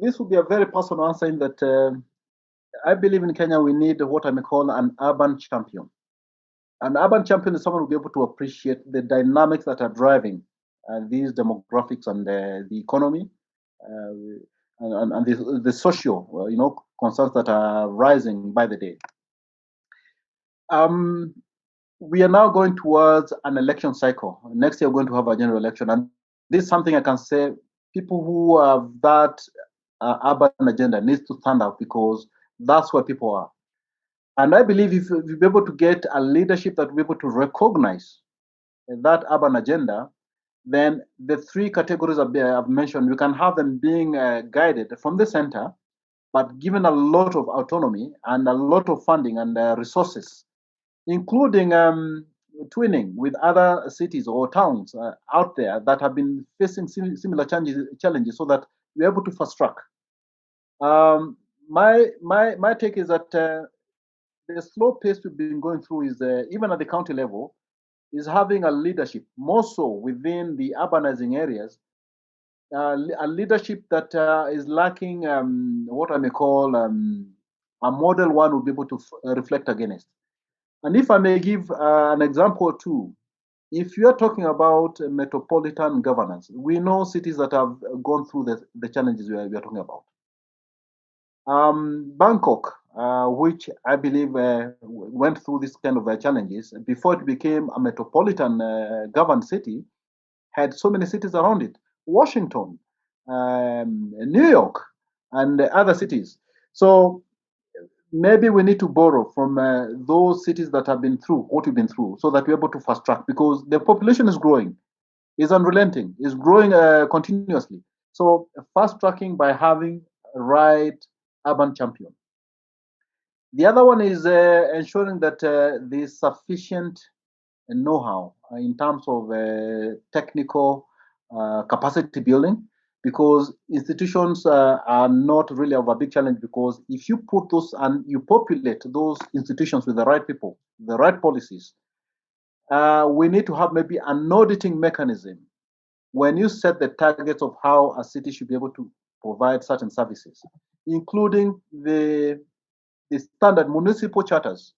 this would be a very personal answer in that I believe in Kenya we need what I may call an urban champion. An urban champion is someone who will be able to appreciate the dynamics that are driving these demographics and the economy and the social, concerns that are rising by the day. Um, we are now going towards an election cycle. Next year, we're going to have a general election, and this is something I can say: people who have that urban agenda needs to stand out because that's where people are. And I believe if we're able to get a leadership that will be able to recognize that urban agenda, then the three categories I've mentioned, we can have them being guided from the center, but given a lot of autonomy and a lot of funding and resources, including twinning with other cities or towns out there that have been facing similar challenges so that we're able to fast track. My take is that the slow pace we've been going through is even at the county level is having a leadership more so within the urbanizing areas, a leadership that is lacking what I may call a model one would be able to reflect against. And if I may give an example or two, if you are talking about metropolitan governance, we know cities that have gone through the challenges we are talking about. Bangkok, which I believe went through this kind of challenges before it became a metropolitan governed city, had so many cities around it. Washington, New York, and other cities. So maybe we need to borrow from those cities that have been through what we've been through so that we're able to fast track because the population is growing, is unrelenting, is growing continuously. So fast tracking by having a right urban champion. The other one is ensuring that there's sufficient know-how in terms of technical capacity building because institutions are not really of a big challenge because if you put those and you populate those institutions with the right people, the right policies, we need to have maybe an auditing mechanism when you set the targets of how a city should be able to provide certain services, including the standard municipal charters,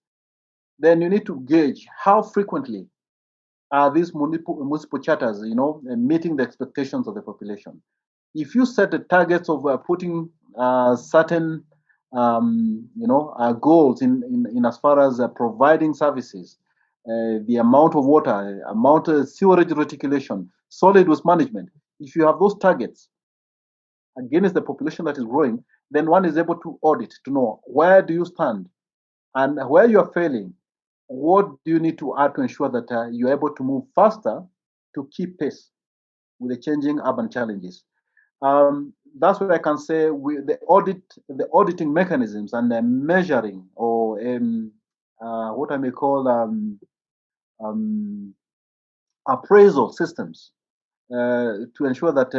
then you need to gauge how frequently are these municipal charters, meeting the expectations of the population. If you set the targets of putting certain, goals in as far as providing services, the amount of water, amount of sewerage reticulation, solid waste management, if you have those targets against the population that is growing, then one is able to audit to know where do you stand and where you are failing, what do you need to add to ensure that you're able to move faster to keep pace with the changing urban challenges. That's what I can say. The auditing mechanisms and the measuring or what I may call um, appraisal systems to ensure that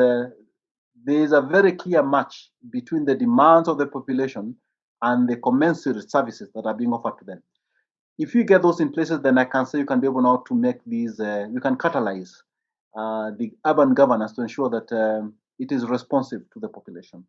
there is a very clear match between the demands of the population and the commensurate services that are being offered to them. If you get those in places, then I can say you can be able now to make these, you can catalyze the urban governance to ensure that it is responsive to the population.